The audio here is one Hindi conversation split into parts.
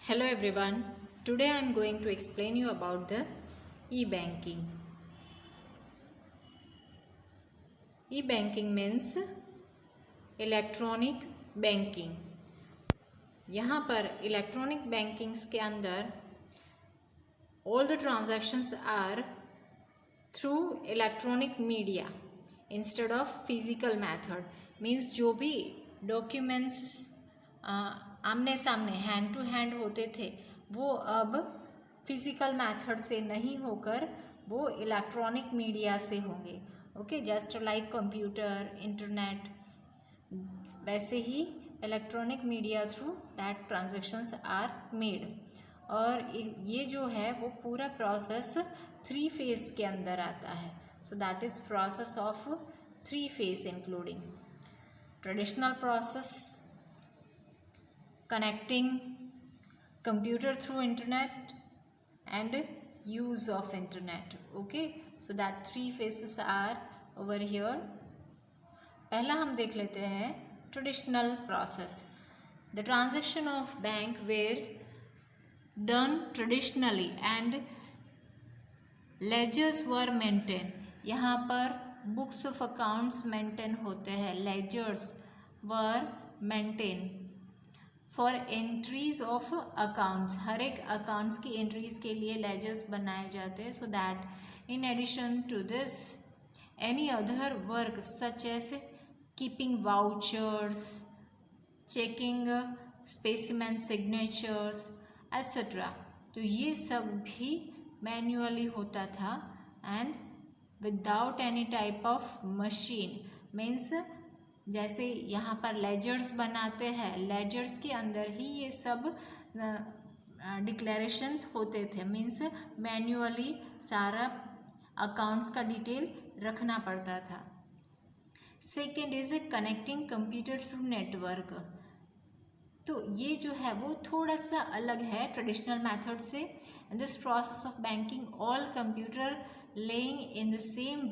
Hello everyone. Today I am going to explain you about the e-banking. E-banking means electronic banking. यहाँ पर electronic bankings के अंदर all the transactions are through electronic media instead of physical method. Means जो भी documents आमने सामने हैंड टू हैंड होते थे वो अब फिजिकल मेथड से नहीं होकर वो इलेक्ट्रॉनिक मीडिया से होंगे. Okay, just like computer, internet, वैसे ही electronic media through that transactions are made. और ये जो है वो पूरा प्रोसेस 3 फेज के अंदर आता है. So that is process of 3 phase including traditional process, connecting computer through internet and use of internet. Okay, so that 3 phases are over here. पहला हम देख लेते हैं traditional process. The transaction of bank were done traditionally and ledgers were maintain. यहाँ पर बुक्स ऑफ अकाउंट्स मेंटेन होते हैं, ledgers were maintain for entries of accounts. हर एक अकाउंट्स की एंट्रीज के लिए लेजर्स बनाए जाते हैं. So that in addition to this any other work such as keeping vouchers, checking specimen signatures etcetera. तो ये सब भी मैन्युअली होता था and without any type of machine. Means जैसे यहाँ पर लेजर्स बनाते हैं, लेजर्स के अंदर ही ये सब डिक्लेरेशंस होते थे. मीन्स मैन्युअली सारा अकाउंट्स का डिटेल रखना पड़ता था. Second is connecting computer through network. तो ये जो है वो थोड़ा सा अलग है ट्रेडिशनल मेथड से. In this process of banking all computer laying in the same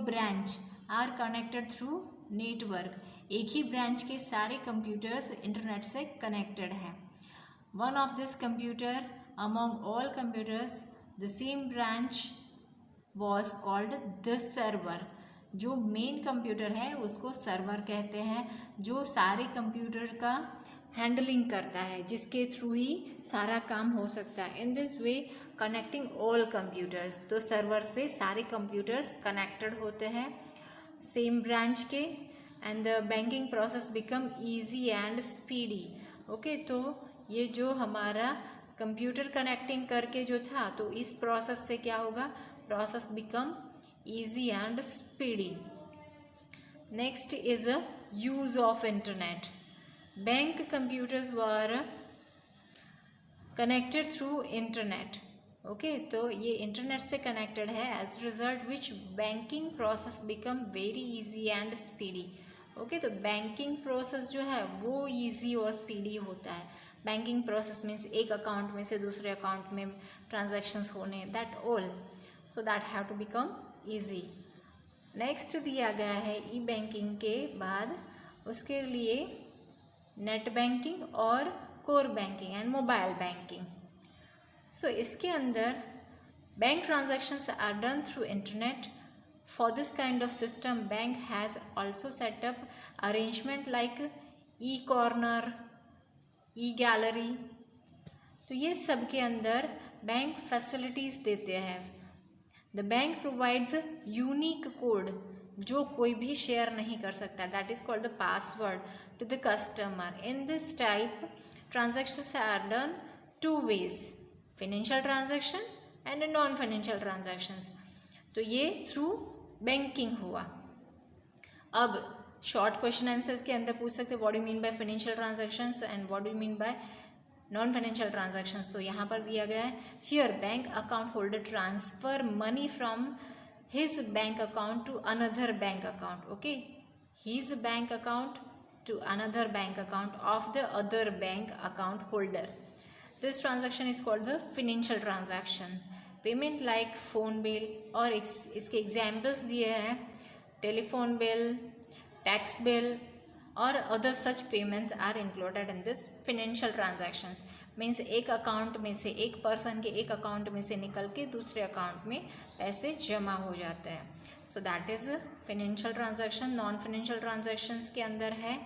branch are connected through network. एक ही ब्रांच के सारे कंप्यूटर्स इंटरनेट से कनेक्टेड हैं. One of this computer among all computers the same branch was called the server. जो मेन कंप्यूटर है उसको सर्वर कहते हैं, जो सारे कंप्यूटर का हैंडलिंग करता है, जिसके थ्रू ही सारा काम हो सकता है. In this way connecting all computers. तो सर्वर से सारे कंप्यूटर्स कनेक्टेड होते हैं सेम ब्रांच के and the banking process become easy and speedy. Okay, तो ये जो हमारा कंप्यूटर कनेक्टिंग करके जो था, तो इस प्रोसेस से क्या होगा, process become easy and speedy. Next is a use of internet. Bank computers were connected through internet. Okay, तो ये इंटरनेट से कनेक्टेड है. As result which banking process become very easy and speedy. Okay, तो बैंकिंग प्रोसेस जो है वो इजी और स्पीडी होता है. बैंकिंग प्रोसेस मीन्स एक अकाउंट में से दूसरे अकाउंट में ट्रांजैक्शंस होने, that all. So that have to become easy. Next दिया गया है ई बैंकिंग के बाद उसके लिए नेट बैंकिंग और core banking and mobile banking. So इसके अंदर bank transactions are done through internet. For this kind of system bank has also setup arrangement like E corner, E gallery. तो ये सब के अंदर बैंक फैसिलिटीज़ देते हैं. The bank provides unique code जो कोई भी शेयर नहीं कर सकता. That is called the password to the customer. In this type transactions are done 2 ways, financial transaction and non financial transactions. तो ये थ्रू बैंकिंग हुआ. अब शॉर्ट क्वेश्चन आंसर्स के अंदर पूछ सकते what do you mean by financial transactions and what do you mean by non financial transactions. तो यहाँ पर दिया गया है here bank account holder transfer money from his bank account to another bank account. Okay, his bank account to another bank account of the other bank account holder. This transaction is called the financial transaction. Payment like phone bill, और इसके एग्जाम्पल्स दिए हैं टेलीफोन बिल, टैक्स बिल और other such payments are included in this financial transactions. Means एक अकाउंट में से, एक पर्सन के एक अकाउंट में से निकल के दूसरे अकाउंट में पैसे जमा हो जाते हैं। So that is financial transaction. Non financial transactions के अंदर है,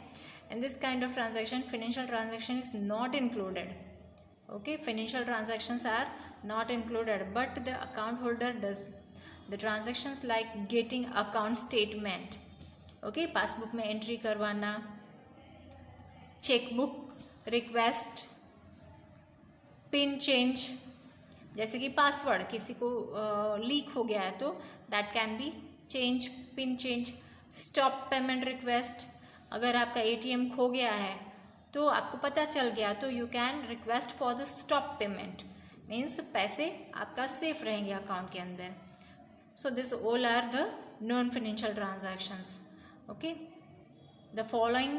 in this kind of transaction financial transaction is not included. Okay, financial transactions are not included, but the account holder does the transactions like getting account statement, okay, passbook में एंट्री करवाना, चेकबुक रिक्वेस्ट, पिन चेंज, जैसे कि पासवर्ड किसी को लीक हो गया है तो that can be change, pin change, stop payment request, अगर आपका एटीएम खो गया है तो आपको पता चल गया तो you can request for the stop payment, means पैसे आपका सेफ रहेंगे अकाउंट के अंदर। So this all are the non financial transactions. Okay, the following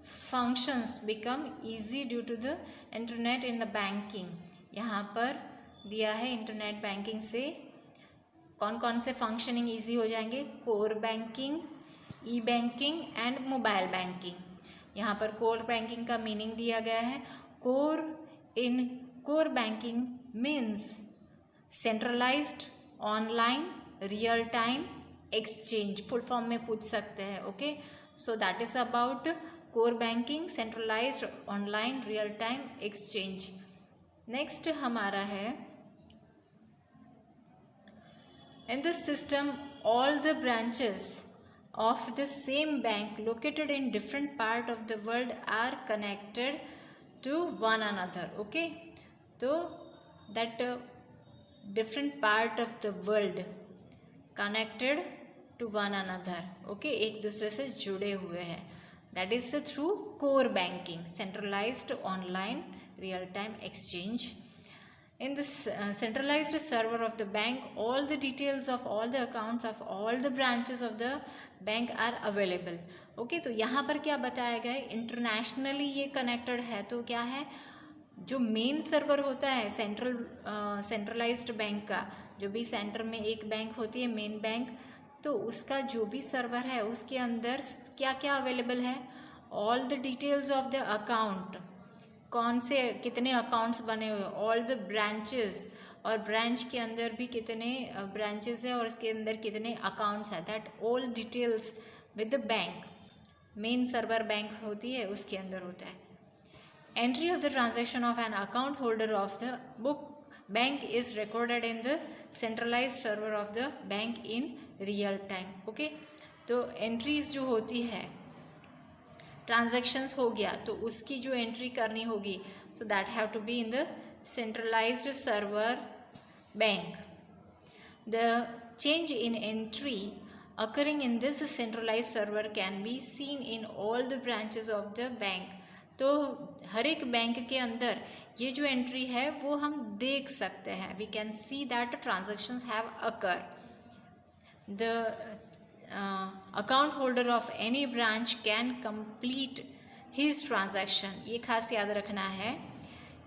functions become easy due to the internet in the banking. यहाँ पर दिया है इंटरनेट बैंकिंग से कौन कौन से फंक्शनिंग ईजी हो जाएंगे। Core banking, E banking and mobile banking. यहाँ पर कोर बैंकिंग का मीनिंग दिया गया है। Core banking means centralised online real time exchange, full form में पूछ सकते हैं। Okay, so that is about core banking, centralised online real time exchange. Next हमारा है इन this system all the branches of the same bank located in different part of the world are connected to one another. Okay, so that different part of the world connected to one another. Okay, एक दूसरे से जुड़े हुए हैं, that is through core banking, centralized online real time exchange. In this centralized server of the bank, all the details of all the accounts of all the branches of the bank are available. Okay, तो यहाँ पर क्या बताया गया है, इंटरनेशनली ये कनेक्टेड है। तो क्या है, जो मेन सर्वर होता है सेंट्रलाइज्ड बैंक का, जो भी सेंटर में एक बैंक होती है मेन बैंक, तो उसका जो भी सर्वर है उसके अंदर क्या क्या अवेलेबल है, all the details of the account, कौन से कितने अकाउंट्स बने हुए, ऑल द ब्रांचेस, और ब्रांच के अंदर भी कितने ब्रांचेस है और इसके अंदर कितने अकाउंट्स है, that all details with the bank, main server bank होती है उसके अंदर होता है। Entry of the transaction of an account holder of the book bank is recorded in the centralised server of the bank in real time. Okay, तो एंट्रीज जो होती है, ट्रांजैक्शंस हो गया तो उसकी जो एंट्री करनी होगी, so that have to be in the centralized server bank. The change in entry occurring in this centralized server can be seen in all the branches of the bank. तो हर एक बैंक के अंदर ये जो एंट्री है वो हम देख सकते हैं। We can see that transactions have occurred. The account holder of any branch can complete his transaction. ये खास याद रखना है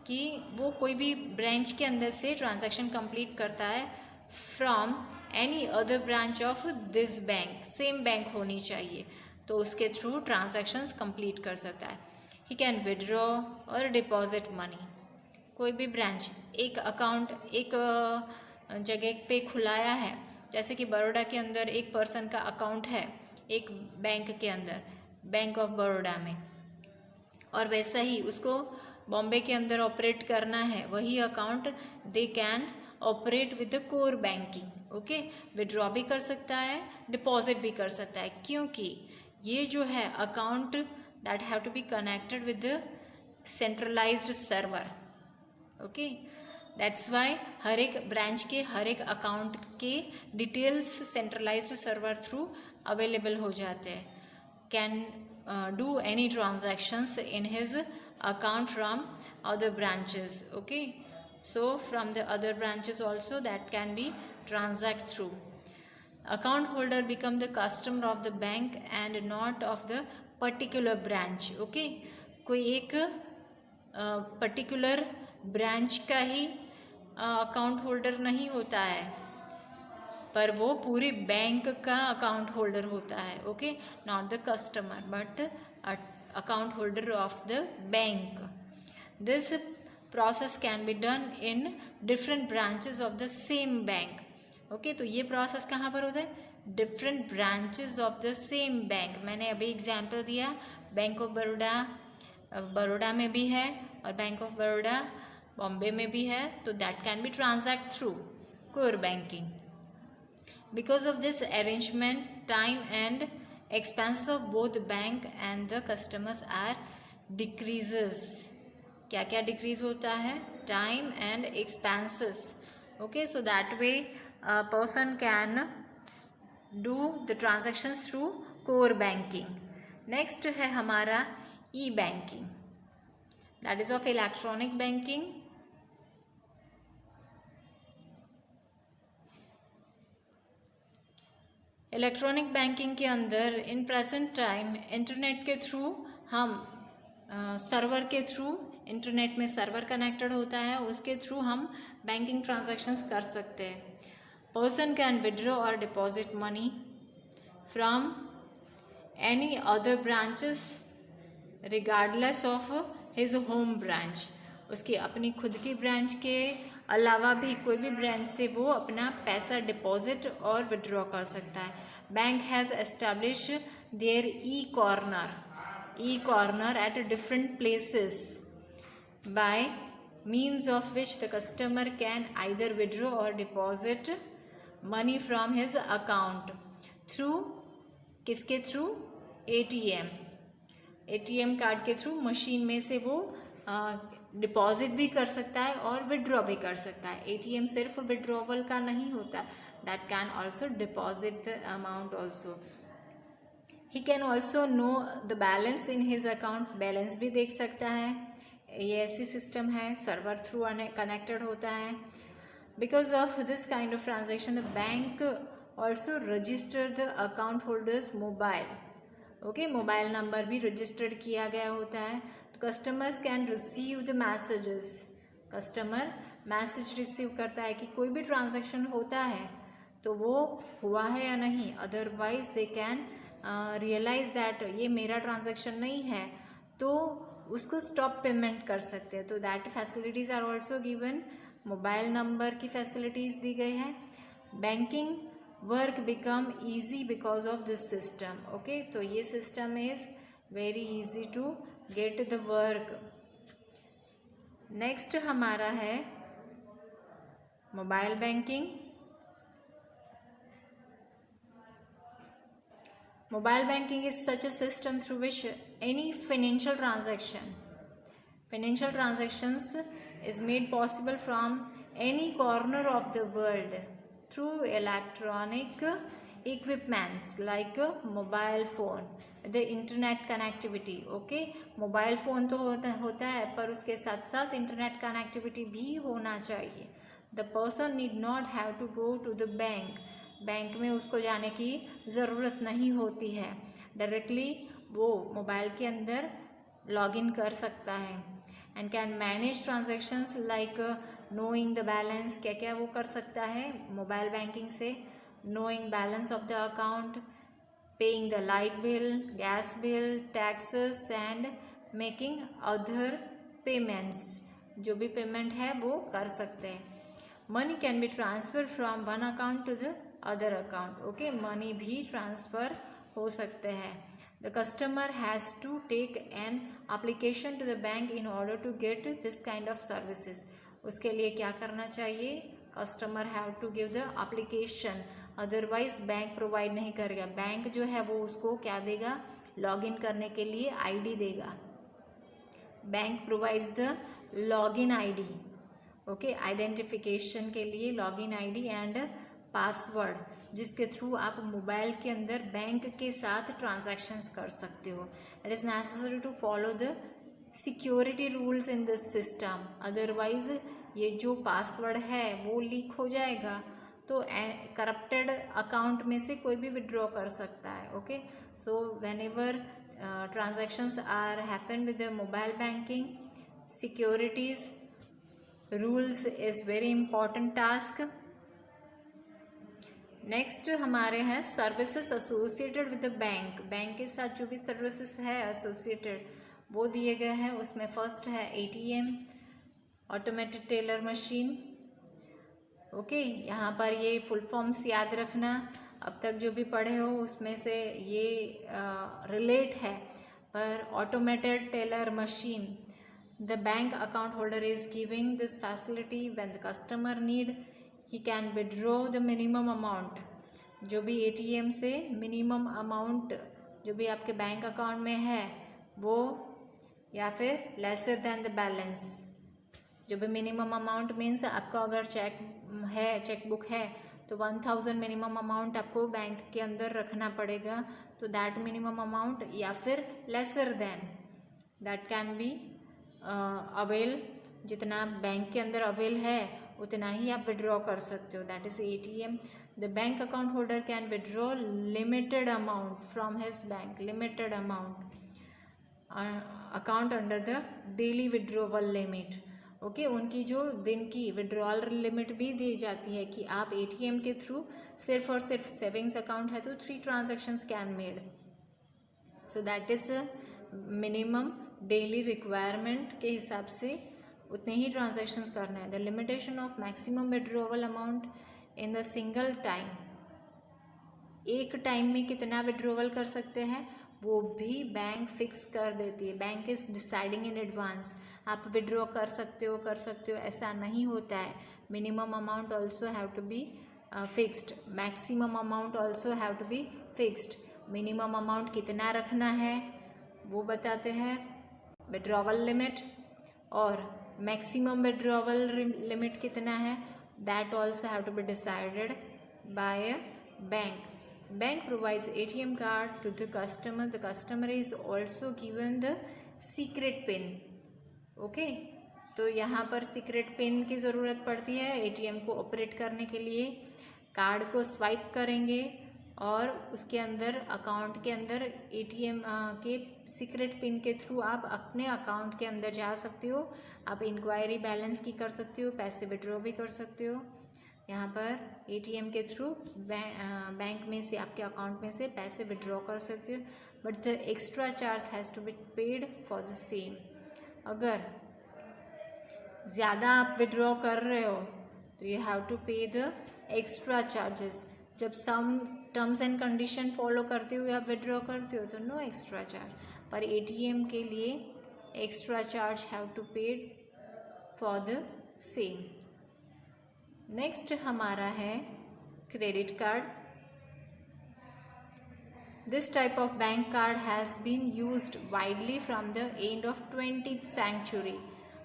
कि वो कोई भी ब्रांच के अंदर से ट्रांजैक्शन कंप्लीट करता है from any other branch of this bank, same bank होनी चाहिए, तो उसके थ्रू ट्रांजैक्शंस कंप्लीट कर सकता है। ही कैन विड्रॉ और डिपॉजिट मनी। कोई भी ब्रांच एक अकाउंट एक जगह पे खुलाया है, जैसे कि बड़ौदा के अंदर एक पर्सन का अकाउंट है एक बैंक के अंदर, बैंक ऑफ बड़ौदा में, और वैसा ही उसको बॉम्बे के अंदर ऑपरेट करना है वही account, they can operate with the core banking. Okay, withdraw भी कर सकता है, डिपॉजिट भी कर सकता है, क्योंकि ये जो है account that have to be connected with the centralised server. Okay, that's why हर एक ब्रांच के हर एक अकाउंट के details centralised server through available हो जाते हैं। Can do any transactions in his account from other branches. Okay, so from the other branches also that can be transact through. Account holder become the customer of the bank and not of the particular branch. Okay, कोई एक पर्टिकुलर ब्रांच का ही अकाउंट होल्डर नहीं होता है, पर वो पूरी बैंक का अकाउंट होल्डर होता है। Okay, not the customer but account holder of the bank. This process can be done in different branches of the same bank. Okay तो ये प्रोसेस कहाँ पर होता है? Different branches of the same bank. मैंने अभी एग्जांपल दिया, बैंक ऑफ बड़ौदा बड़ौदा में भी है और बैंक ऑफ बड़ौदा बॉम्बे में भी है, तो that can be transact through core banking. Because of this arrangement time and expenses of both bank and the customers are decreases. क्या क्या डिक्रीज होता है? Time and expenses. Okay so that way person can do the transactions through core banking. Next है हमारा e-banking, that is of electronic banking. Electronic banking के अंदर इन प्रेजेंट टाइम इंटरनेट के थ्रू हम सर्वर के थ्रू, इंटरनेट में सर्वर कनेक्टेड होता है, उसके थ्रू हम बैंकिंग ट्रांजैक्शंस कर सकते हैं. पर्सन कैन विड्रॉ और deposit money from any other branches regardless of his home branch. उसकी अपनी खुद की ब्रांच के अलावा भी कोई भी ब्रांच से वो अपना पैसा डिपॉजिट और विड्रॉ कर सकता है. Bank has establish their E corner at different places by means of which the customer can either withdraw और deposit money from his account through, किसके थ्रू? एटीएम कार्ड के थ्रू मशीन में से वो डिपॉजिट भी कर सकता है और विड्रॉ भी कर सकता है. एटीएम सिर्फ विड्रॉवल का नहीं होता, that can also deposit the amount also. He can also know the balance in his account, balance भी देख सकता है. ये ऐसी सिस्टम है, सर्वर थ्रू कनेक्टेड होता है. Because of this kind of transaction the bank also register the account holders mobile. Okay mobile number भी रजिस्टर्ड किया गया होता है. Customers can receive the messages, customer message receive करता है कि कोई भी ट्रांजैक्शन होता है तो वो हुआ है या नहीं. Otherwise they can realise that ये मेरा ट्रांजैक्शन नहीं है, तो उसको स्टॉप पेमेंट कर सकते हैं. तो that facilities are also given. Mobile number की फैसिलिटीज़ दी गई है. Banking work become easy because of this system. Okay तो ये system is very easy to get the work. Next हमारा है mobile banking. Mobile banking is such a system through which any financial transactions is made possible from any corner of the world through electronic equipments like a mobile phone, the internet connectivity. okay mobile phone तो होता है, पर उसके साथ साथ इंटरनेट कनेक्टिविटी भी होना चाहिए. The person need not have to go to the bank, bank में उसको जाने की ज़रूरत नहीं होती है. डायरेक्टली वो मोबाइल के अंदर लॉग इन कर सकता है. And can manage transactions like knowing the balance. क्या क्या वो कर सकता है मोबाइल बैंकिंग से? knowing balance of the account, paying the light bill, gas bill, taxes and making other payments. जो भी पेमेंट है वो कर सकते हैं. Money can be transfer from one account to the other account. Okay money भी ट्रांसफ़र हो सकते हैं. The customer has to take an application to the bank in order to get this kind of services. उसके लिए क्या करना चाहिए? Customer have to give the application, otherwise bank provide नहीं करेगा. बैंक जो है वो उसको क्या देगा? लॉगिन करने के लिए आईडी देगा. Bank provides the login ID. Okay identification के लिए लॉगिन आईडी एंड पासवर्ड, जिसके थ्रू आप मोबाइल के अंदर बैंक के साथ ट्रांजैक्शंस कर सकते हो. It is necessary to follow the security rules in this system, otherwise ये जो पासवर्ड है वो लीक हो जाएगा तो करप्टेड अकाउंट में से कोई भी विड्रॉ कर सकता है. Okay so whenever transactions are happen with the mobile banking, securities rules is very important task. Next हमारे हैं services associated with the bank. Bank के साथ जो भी सर्विसेज है एसोसिएटेड वो दिए गए हैं। उसमें फर्स्ट है ATM, automated teller machine. Okay, यहाँ पर ये फुल फॉर्म्स याद रखना, अब तक जो भी पढ़े हो उसमें से ये रिलेट है। पर automated teller machine, the bank account holder is giving this facility when the customer need, he can withdraw the minimum amount. जो भी एटीएम से मिनिमम अमाउंट जो भी आपके बैंक अकाउंट में है वो, या फिर लेसर देन द बैलेंस। जो भी मिनिमम अमाउंट मीन्स आपका अगर चेकबुक है तो 1000 मिनिमम अमाउंट आपको बैंक के अंदर रखना पड़ेगा, तो दैट मिनिमम अमाउंट या फिर lesser than that can be avail, जितना बैंक के अंदर अवेल है उतना ही आप विड्रॉ कर सकते हो, that is ATM. The bank account holder can withdraw limited amount from his bank, limited amount account under the daily withdrawal limit. Okay, उनकी जो दिन की विड्रॉल लिमिट भी दी जाती है कि आप एटीएम के थ्रू सिर्फ और सिर्फ सेविंग्स अकाउंट है तो 3 transactions can made, so that is minimum daily requirement के हिसाब से उतने ही ट्रांजेक्शन्स करना है। The limitation of maximum withdrawal amount in the single time, एक टाइम में कितना विड्रॉवल कर सकते हैं वो भी बैंक फिक्स कर देती है। Bank is deciding in advance, आप विड्रॉ कर सकते हो ऐसा नहीं होता है। Minimum amount also have to be fixed, maximum amount also have to be fixed. Minimum amount कितना रखना है वो बताते हैं विड्रॉवल लिमिट, और मैक्सिमम विड्रॉवल लिमिट कितना है that also have to be decided by a bank. Bank provides ATM card to the customer. The customer is also given the secret pin. Okay, तो यहाँ पर सीक्रेट पिन की ज़रूरत पड़ती है एटीएम को ऑपरेट करने के लिए। कार्ड को स्वाइप करेंगे और उसके अंदर अकाउंट के अंदर एटीएम के सीक्रेट पिन के थ्रू आप अपने अकाउंट के अंदर जा सकते हो। आप इंक्वायरी बैलेंस की कर सकते हो, पैसे विड्रॉ भी कर सकते हो। यहाँ पर एटीएम के थ्रू बैंक में से आपके अकाउंट में से पैसे विड्रॉ कर सकते हो, but the extra charge has to be paid for the same. अगर ज़्यादा आप विड्रॉ कर रहे हो तो you have to pay the extra charges. जब some terms and condition follow करते हुए आप विड्रॉ करते हो तो नो एक्स्ट्रा चार्ज, पर एटीएम के लिए extra charge have to paid for the same. Next हमारा है credit card. This type of bank card has been used widely from the end of 20th century.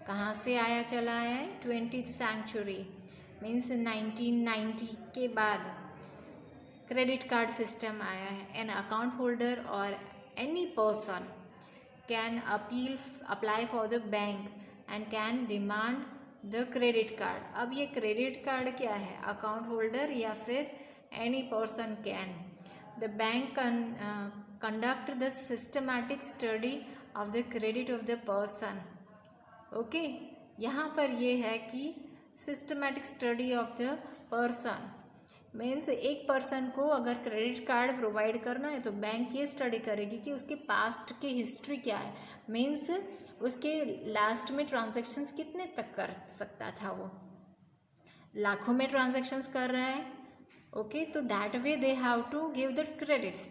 कहाँ से आया चला है 20th सेंचुरी मीन्स 1990 के बाद क्रेडिट कार्ड सिस्टम आया है। एन अकाउंट होल्डर और any person can apply for the bank and can demand the credit card. अब ये क्रेडिट कार्ड क्या है, अकाउंट होल्डर या फिर any person can. The bank conduct the systematic study of the credit of the person. Okay, यहाँ पर ये है कि systematic study of the person means एक पर्सन को अगर क्रेडिट कार्ड प्रोवाइड करना है तो बैंक ये स्टडी करेगी कि उसके पास्ट की हिस्ट्री क्या है, मीन्स उसके लास्ट में ट्रांजैक्शंस कितने तक कर सकता था, वो लाखों में ट्रांजैक्शंस कर रहा है। ओके, तो that way they have to give the credits.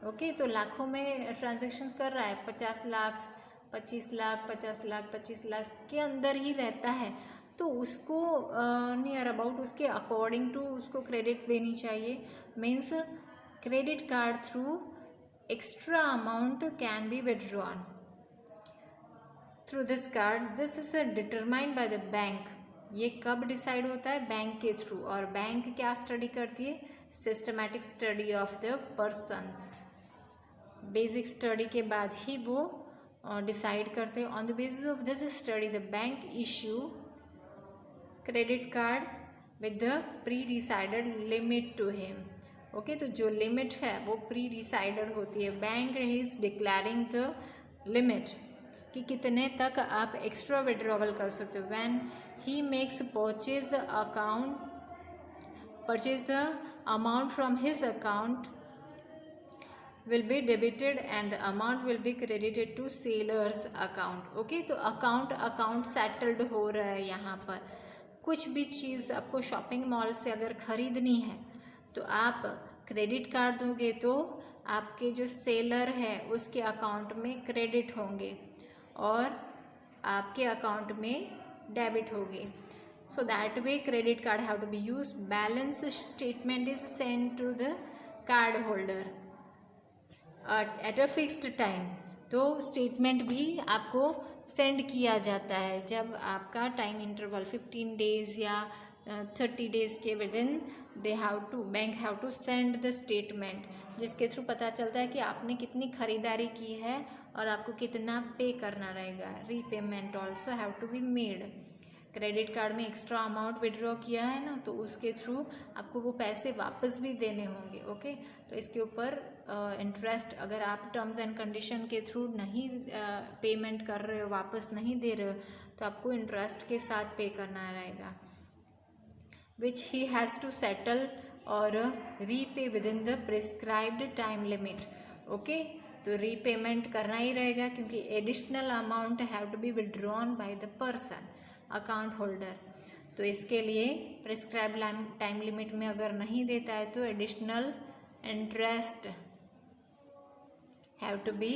Okay, तो लाखों में ट्रांजैक्शंस कर रहा है, 50 लाख 25 लाख 50 लाख 25 लाख के अंदर ही रहता है, तो उसको नियर अबाउट उसके अकॉर्डिंग टू उसको क्रेडिट देनी चाहिए। Means credit card through extra amount can be withdrawn through this card. This is determined by the bank. ये कब डिसाइड होता है, बैंक के थ्रू। और बैंक क्या स्टडी करती है, systematic study of the persons. Basic study के बाद ही वो डिसाइड करते हैं। On the basis of this study the bank issue credit card with the pre decided limit to him. Okay, तो जो लिमिट है वो प्री डिसाइडेड होती है। Bank is declaring the limit कि कितने तक आप एक्स्ट्रा विड्रॉवल कर सकते हो। When he makes purchase the amount from his account will be debited and the amount will be credited to seller's account. Okay, तो अकाउंट सेटल्ड हो रहा है यहाँ पर. कुछ भी चीज़ आपको शॉपिंग मॉल से अगर ख़रीदनी है तो आप क्रेडिट कार्ड दोगे तो आपके जो सेलर है उसके अकाउंट में क्रेडिट होंगे और आपके अकाउंट में डेबिट होंगे. So that way credit card have to be used. Balance statement is sent to the card holder at a fixed time. तो स्टेटमेंट भी आपको सेंड किया जाता है जब आपका टाइम इंटरवल 15 डेज या 30 डेज के within bank have to send the statement, जिसके थ्रू पता चलता है कि आपने कितनी खरीदारी की है और आपको कितना पे करना रहेगा. Repayment also have to be made. Credit card में एक्स्ट्रा अमाउंट विड्रॉ किया है ना, तो उसके थ्रू आपको वो पैसे वापस भी देने होंगे. ओके, तो इसके ऊपर इंटरेस्ट अगर आप टर्म्स एंड कंडीशन के थ्रू नहीं पेमेंट कर रहे हो, वापस नहीं दे रहे हो, तो आपको इंटरेस्ट के साथ पे करना रहेगा. Which he has to settle और repay within the prescribed time limit. Okay, तो रीपेमेंट करना ही रहेगा क्योंकि additional amount have to be withdrawn by the person account holder. तो इसके लिए प्रिस्क्राइब टाइम लिमिट में अगर नहीं देता है तो additional interest have to be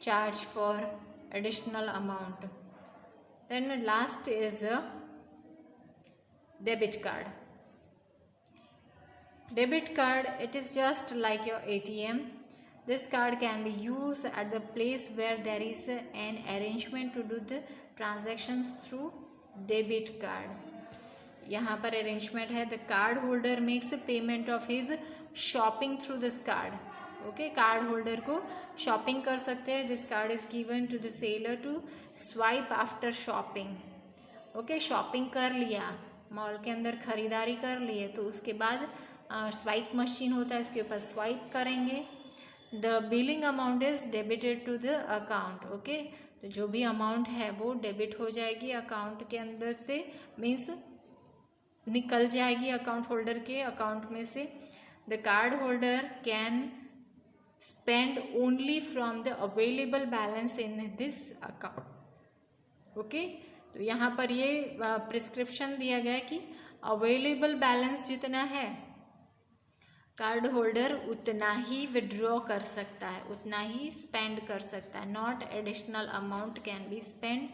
charge for additional amount. Then last is debit card. Debit card, it is just like your ATM. This card can be used at the place where there is an arrangement to do the transactions through debit card. यहाँ पर अरेंजमेंट है. The card holder makes payment of his shopping through this card. Okay, card holder को शॉपिंग कर सकते हैं. This card is given to the seller to swipe after shopping. Okay, shopping कर लिया, मॉल के अंदर खरीदारी कर लिए, तो उसके बाद स्वाइप मशीन होता है, उसके ऊपर स्वाइप करेंगे. The billing amount is debited to the account. Okay, तो जो भी अमाउंट है वो डेबिट हो जाएगी अकाउंट के अंदर से, मीन्स निकल जाएगी अकाउंट होल्डर के अकाउंट में से. The card holder can spend only from the available balance in this account. Okay, तो यहाँ पर ये प्रिस्क्रिप्शन दिया गया है कि अवेलेबल बैलेंस जितना है कार्ड होल्डर उतना ही विड्रॉ कर सकता है, उतना ही स्पेंड कर सकता है. Not additional amount can be spend